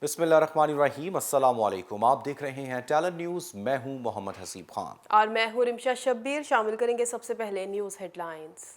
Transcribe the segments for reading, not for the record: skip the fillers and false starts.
बिस्मिल्लाहिर्रहमानिर्रहीम। अस्सलाम वालेकुम। आप देख रहे हैं टैलेंट न्यूज़। मैं हूं मोहम्मद हसीब खान और मैं हूं रिमशा शब्बीर। शामिल करेंगे सबसे पहले न्यूज़ हेडलाइंस।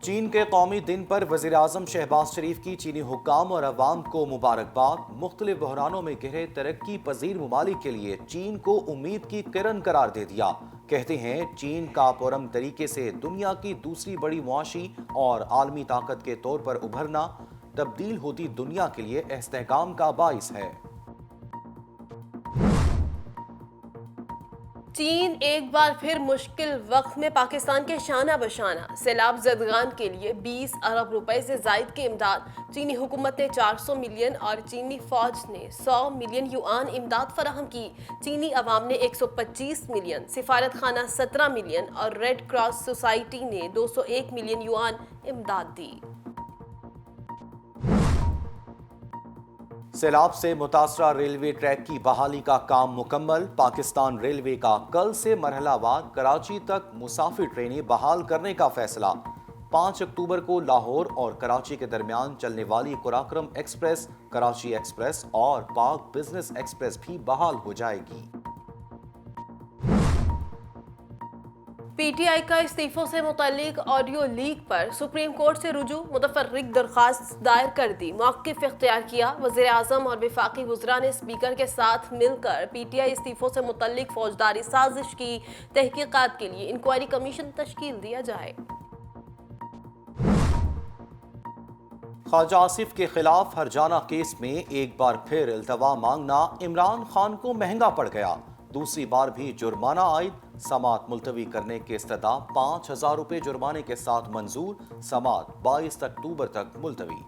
चीन के कौमी दिन पर वज़ीर आज़म शहबाज शरीफ की चीनी हुक्काम और अवाम को मुबारकबाद। मुख्तलिफ बहरानों में घिरे तरक्की पजीर ममालिक के लिए चीन को उम्मीद की किरण करार दे दिया। कहते हैं चीन का पुरअमन तरीके से दुनिया की दूसरी बड़ी मुआशी और आलमी ताकत के तौर पर उभरना तब्दील होती दुनिया के लिए इस्तेहकाम का बाइस है। चीन एक बार फिर मुश्किल वक्त में पाकिस्तान के शाना बशाना। सैलाब ज़दगान के लिए 20 अरब रुपए से जायद की इमदाद। चीनी हुकूमत ने 400 मिलियन और चीनी फौज ने 100 मिलियन युआन इमदाद फराहम की। चीनी अवाम ने 125 मिलियन, सिफारत खाना 17 मिलियन और रेड क्रॉस सोसाइटी ने 201 मिलियन युआन इमदाद दी। सैलाब से मुतासरा रेलवे ट्रैक की बहाली का काम मुकम्मल। पाकिस्तान रेलवे का कल से मरहलावार कराची तक मुसाफिर ट्रेनें बहाल करने का फैसला। 5 अक्टूबर को लाहौर और कराची के दरमियान चलने वाली कुराक्रम एक्सप्रेस, कराची एक्सप्रेस और पाक बिजनेस एक्सप्रेस भी बहाल हो जाएगी। पीटीआई का इस्तीफों से मुतालिक ऑडियो लीक पर सुप्रीम कोर्ट से रुजू। मुतफर्रिक दरखास्त दायर कर दी, मौक़िफ़ इख्तियार किया। वज़ीर आज़म और वफाकी वज़रा ने स्पीकर के साथ मिलकर पीटीआई इस्तीफों से मुतालिक फौजदारी साजिश की तहकीकात के लिए इंक्वायरी कमीशन तश्कील दिया जाए। ख्वाजा आसिफ के खिलाफ हरजाना केस में एक बार फिर इल्तवा मांगना इमरान खान को महंगा पड़ गया। दूसरी बार भी जुर्माना आयद। समात मुलतवी करने के इस्तदा 5,000 रुपए जुर्माने के साथ मंजूर। समात 22 अक्टूबर तक मुलतवी।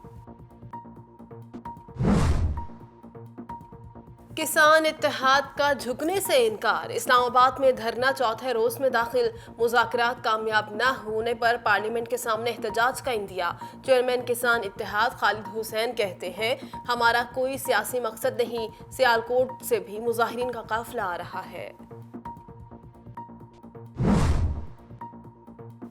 किसान इत्तेहाद का झुकने से इनकार। इस्लामाबाद में धरना चौथे रोज में दाखिल। मुज़ाकरात कामयाब न होने पर पार्लियामेंट के सामने एहतजाज का इंदिया। चेयरमैन किसान इत्तेहाद खालिद हुसैन कहते हैं हमारा कोई सियासी मकसद नहीं। सियालकोट से भी मुजाहिरीन का काफिला आ रहा है।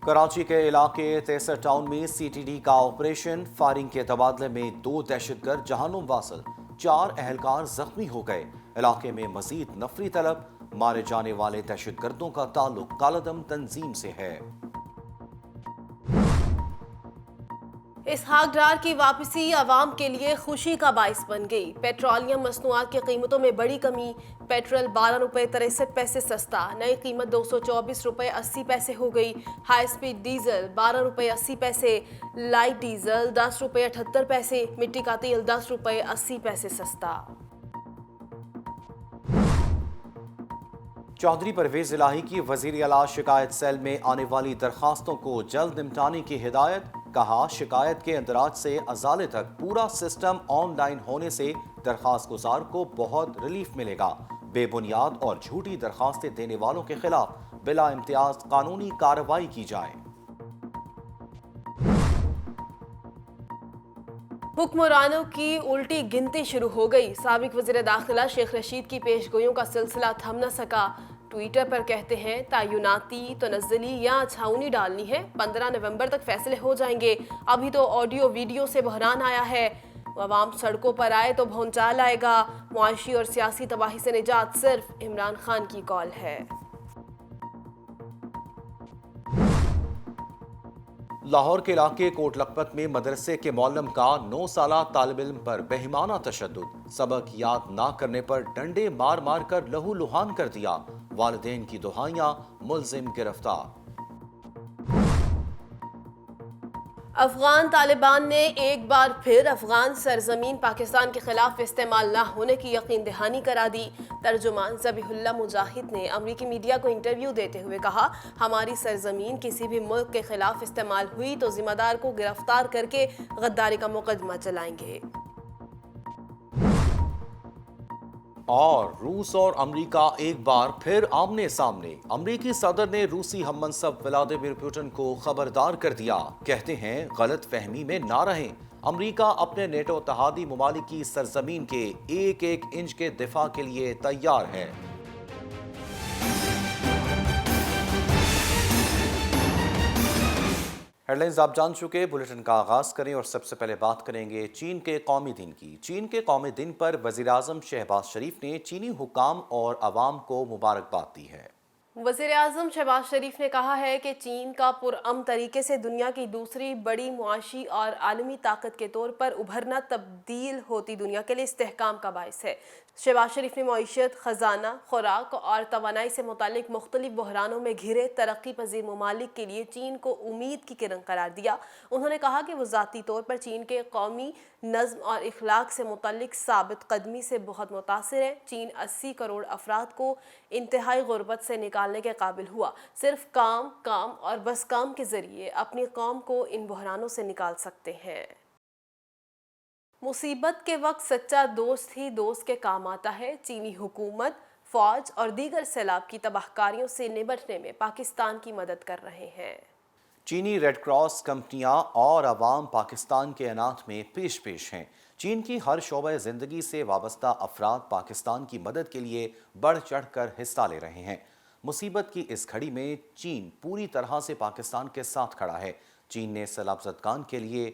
कराची के इलाके तेसर टाउन में सीटीडी का ऑपरेशन। फायरिंग के तबादले में 2 दहशतगर्द जहानुम वासल। 4 अहलकार जख्मी हो गए। इलाके में मजीद नफरी तलब। मारे जाने वाले दहशतगर्दों का ताल्लुक कालादम तंजीम से है। इसहाक डार की वापसी आवाम के लिए खुशी का बाइस बन गई। पेट्रोलियम मसनूआत की कीमतों में बड़ी कमी। पेट्रोल 12 रुपये 63 पैसे सस्ता, नई कीमत 224 रुपये 80 पैसे हो गई। हाई स्पीड डीजल 12 रुपये 80 पैसे, लाइट डीजल 10 रुपये 78 पैसे, मिट्टी का तेल 10 रुपये 80 पैसे सस्ता। चौधरी परवेज इलाही की वजीर आला शिकायत सेल में आने वाली दरखास्तों को जल्द निपटाने की हिदायत। कहा शिकायत के अंदराज से अजाले तक पूरा सिस्टम ऑनलाइन होने से दरखास्त गुजार को बहुत रिलीफ मिलेगा। बेबुनियाद और झूठी दरखास्तें देने वालों के खिलाफ बिला इम्तियाज कानूनी कार्रवाई की जाए। हुक्मरानों की उल्टी गिनती शुरू हो गई। साबिक वज़ीर दाखिला शेख रशीद की पेशगोइयों का सिलसिला थम न सका। ट्विटर पर कहते हैं तयनाती, तनज़्ज़ुली या छावनी डालनी है, 15 नवंबर तक फैसले हो जाएंगे। अभी तो ऑडियो वीडियो से बहरान आया है। अवाम सड़कों पर आए तो भौंचाल आएगा। मुआशी और सियासी तबाही से निजात सिर्फ इमरान खान की कॉल है। लाहौर के इलाके कोट लखपत में मदरसे के मौलम का 9 साला तालिब इल्म पर बेईमाना तशद्दुद। सबक याद ना करने पर डंडे मार मार कर लहू लुहान कर दिया। वालिदैन की दुहाइयां, मुल्जिम गिरफ्तार। अफगान तालिबान ने एक बार फिर अफगान सरजमीन पाकिस्तान के खिलाफ इस्तेमाल न होने की यकीन दहानी करा दी। तर्जुमान ज़बीहुल्लाह मुजाहिद ने अमरीकी मीडिया को इंटरव्यू देते हुए कहा हमारी सरजमीन किसी भी मुल्क के खिलाफ इस्तेमाल हुई तो जिम्मेदार को गिरफ्तार करके गद्दारी का मुकदमा चलाएंगे। और रूस और अमेरिका एक बार फिर आमने सामने। अमेरिकी सदर ने रूसी हममनसब व्लादिमीर पुतिन को खबरदार कर दिया। कहते हैं गलत फहमी में ना रहें। अमेरिका अपने नेटो इत्तेहादी ममालिक की सरजमीन के एक एक इंच के दिफा के लिए तैयार है। हेडलाइंस आप जान चुके, बुलेटिन का आगाज करें और सबसे पहले बात करेंगे चीन के कौमी दिन की। चीन के कौमी दिन पर वजीर आजम शहबाज शरीफ ने चीनी हुकाम और अवाम को मुबारकबाद दी है। वज़ीर आज़म शहबाज शरीफ ने कहा है कि चीन का पुरअमन तरीके से दुनिया की दूसरी बड़ी मुआशी और आलमी ताकत के तौर पर उभरना तब्दील होती दुनिया के लिए इस्तेहकाम का बायस है। शहबाज शरीफ ने मईशत, ख़जाना, खुराक और तवानाई से मुतालिक मुख्तलिफ बहरानों में घिरे तरक्की पजीर ममालिक के लिए चीन को उम्मीद की किरण करार दिया। उन्होंने कहा कि वो ज़ाती तौर पर चीन के कौमी नज़्म और इखलाक से मुतालिक साबित कदमी से बहुत मुतासिर है। चीन 80 करोड़ अफराद को इंतहाई गुर्बत से निकालने के काबिल हुआ। सिर्फ काम काम और बस काम के ज़रिए अपनी कौम को इन बहरानों से निकाल सकते हैं। मुसीबत के वक्त सच्चा दोस्त ही दोस्त के काम आता है। चीनी हुकूमत, फौज और दीगर सैलाब की तबाहकारियों से निपटने में पाकिस्तान की मदद कर रहे हैं। चीनी रेड क्रॉस कंपनियां और अवाम पाकिस्तान के अनाथ में पेश पेश हैं। चीन की हर शोबे ज़िंदगी से वाबस्ता अफराद पाकिस्तान की मदद के लिए बढ़ चढ़ कर हिस्सा ले रहे हैं। मुसीबत की इस घड़ी में चीन पूरी तरह से पाकिस्तान के साथ खड़ा है। चीन ने सैलाब ज़दगान के लिए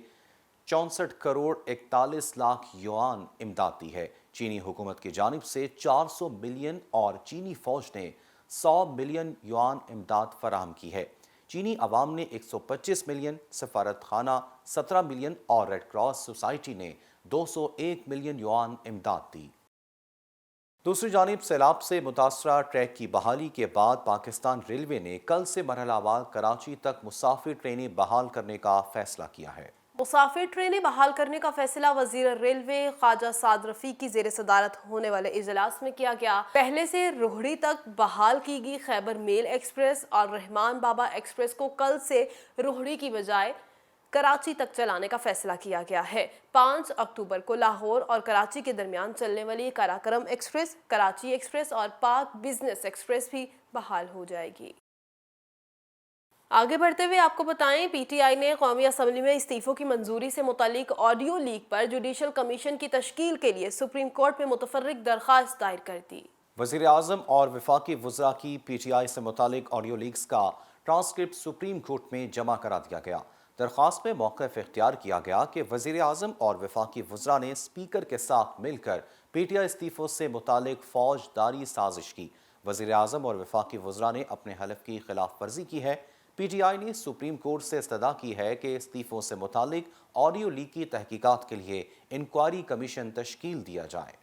64 करोड़ 41 लाख युआन इमदाद दी है। चीनी हुकूमत की जानिब से 400 मिलियन और चीनी फौज ने 100 मिलियन युआन इमदाद फराहम की है। चीनी अवाम ने 125 मिलियन, सफारत खाना 17 मिलियन और रेड क्रॉस सोसाइटी ने 201 मिलियन युआन इमदाद दी। दूसरी जानिब सैलाब से मुतासरा ट्रैक की बहाली के बाद पाकिस्तान रेलवे ने कल से मरहलावार कराची तक मुसाफिर ट्रेनें बहाल करने का फैसला किया है। मुसाफिर ट्रेनें बहाल करने का फैसला वजीर रेलवे ख्वाजा साद रफीक की जेर सदारत होने वाले इजलास में किया गया। पहले से रोहड़ी तक बहाल की गई खैबर मेल एक्सप्रेस और रहमान बाबा एक्सप्रेस को कल से रोहड़ी की बजाय कराची तक चलाने का फैसला किया गया है। 5 अक्टूबर को लाहौर और कराची के दरमियान चलने वाली काराकरम एक्सप्रेस, कराची एक्सप्रेस और पाक बिजनेस एक्सप्रेस भी बहाल हो जाएगी। आगे बढ़ते हुए आपको बताएं, पीटीआई ने कौमी असम्बली में इस्तीफों की मंजूरी से मुतालिक ऑडियो लीक पर जुडिशल कमीशन की तश्कील के लिए सुप्रीम कोर्ट में मुतफर्रिक दरख्वास्त दायर कर दी। वज़ीर आज़म और वफाकी वज़रा की पीटीआई से मुतालिक ऑडियो लीक्स का ट्रांसक्रिप्ट सुप्रीम कोर्ट में जमा करा दिया गया। दरख्वास्त में मौक़िफ़ इख्तियार किया गया कि वज़ीर आज़म और वफाकी वज़रा ने स्पीकर के साथ मिलकर पीटीआई इस्तीफ़ों से मुतालिक फौजदारी साजिश की। वज़ीर आज़म और वफाकी वज़रा ने अपने हलफ की खिलाफ वर्जी की है। पीटीआई ने सुप्रीम कोर्ट से इस्तदा की है कि इस्तीफ़ों से मुतालिक ऑडियो लीक की तहकीकात के लिए इंक्वायरी कमीशन तश्कील दिया जाए।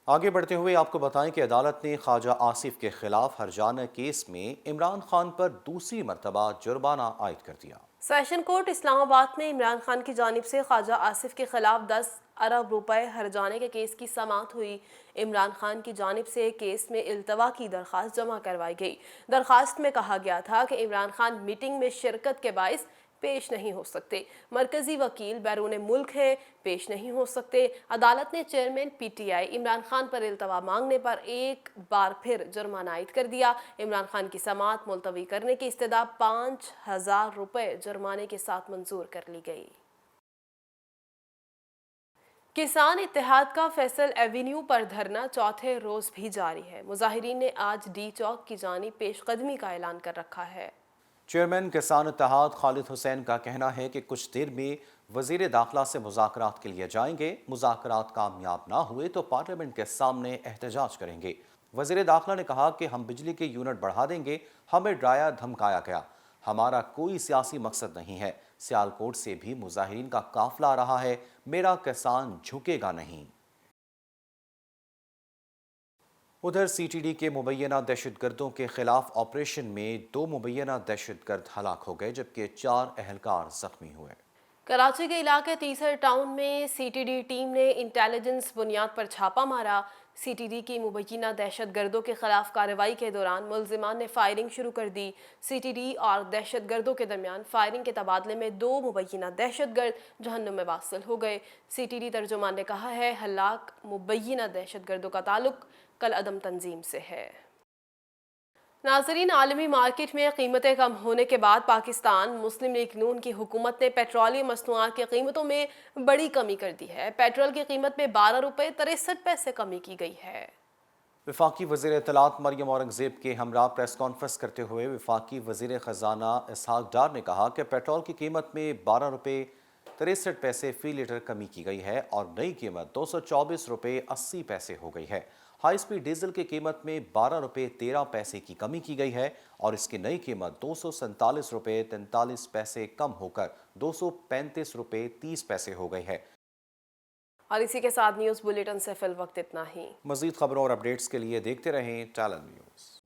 आगे बढ़ते हुए आपको बताएं कि अदालत ने ख्वाजा आसिफ के खिलाफ हरजाना केस में इमरान खान पर दूसरी मरतबा जुर्माना आयद कर दिया। सेशन कोर्ट इस्लामाबाद में इमरान खान की जानिब से ख्वाजा आसिफ के खिलाफ 10 अरब रुपए हर्जाने के केस की समाअत हुई। इमरान खान की जानिब से केस में इल्तवा की दरख्वास्त जमा करवाई गई। दरख्वास्त में कहा गया था कि इमरान खान मीटिंग में शिरकत के बाइस पेश नहीं हो सकते। मरकजी वकील बैरून मुल्क हैं, पेश नहीं हो सकते। अदालत ने चेयरमैन पीटीआई इमरान खान पर इल्तवा मांगने पर एक बार फिर जुर्माना आयद कर दिया। इमरान खान की समाअत मुलतवी करने की इस्तदा 5000 रुपए जुर्माने के साथ मंजूर कर ली गई। किसान इत्तेहाद का फैसल एवेन्यू पर धरना चौथे रोज भी जारी है। मुजाहिरीन ने आज डी चौक की जानिब पेशकदमी का ऐलान कर रखा है। चेयरमैन किसान इत्तेहाद खालिद हुसैन का कहना है कि कुछ देर में वजीर दाखिला से मुज़ाकरात के लिए जाएंगे। मुज़ाकरात कामयाब ना हुए तो पार्लियामेंट के सामने एहतजाज करेंगे। वजीर दाखिला ने कहा कि हम बिजली के यूनिट बढ़ा देंगे, हमें डराया धमकाया गया, हमारा कोई सियासी मकसद नहीं है। सियालकोट से भी मुजाहिरीन का काफिला आ रहा है, मेरा किसान झुकेगा नहीं। उधर सीटीडी के मुबैना दहशतगर्दों के खिलाफ ऑपरेशन में 2 मुबैना दहशतगर्द हलाक हो गए जबकि 4 अहलकार जख्मी हुए। कराची के इलाके तीसर टाउन में सीटीडी टीम ने इंटेलिजेंस बुनियाद पर छापा मारा। सीटीडी की मुबैना दहशतगर्दों के खिलाफ कार्रवाई के दौरान मुलजिमान ने फायरिंग शुरू कर दी। सीटीडी और दहशतगर्दों के दरमियान फायरिंग के तबादले में 2 मुबैना दहशतगर्द जहन्नुम में वासिल हो गए। सीटीडी तर्जुमान ने कहा है हलाक मुबैना दहशतगर्दों का ताल्लुक कल अदम तंजीम से है। नाज़रीन, आलमी मार्केट में कीमतें कम होने के बाद पाकिस्तान मुस्लिम लीग नून की हुकूमत ने पेट्रोलियम मसनूआत की कीमतों में बड़ी कमी कर दी है। पेट्रोल की कीमत में 12 रुपये 63 पैसे कमी की गई है। वफाकी वज़ीर इत्तलात मरियम औरंगज़ेब के हमरा प्रेस कॉन्फ्रेंस करते हुए वफाकी वज़ीर ख़जाना इसहाक डार ने कहा कि पेट्रोल की कीमत में 12 रुपये 63 पैसे फ़ी लीटर कमी की गई है और नई कीमत 224 रुपये 80 पैसे हो गई है। हाई स्पीड डीजल की कीमत में 12 रुपये 13 पैसे की कमी की गई है और इसकी नई कीमत 247 रुपये 43 पैसे कम होकर 235 रुपये 30 पैसे हो गई है। और इसी के साथ न्यूज़ बुलेटिन से फिल वक्त इतना ही। मज़ीद खबरों और अपडेट्स के लिए देखते रहें टैलेंट न्यूज़।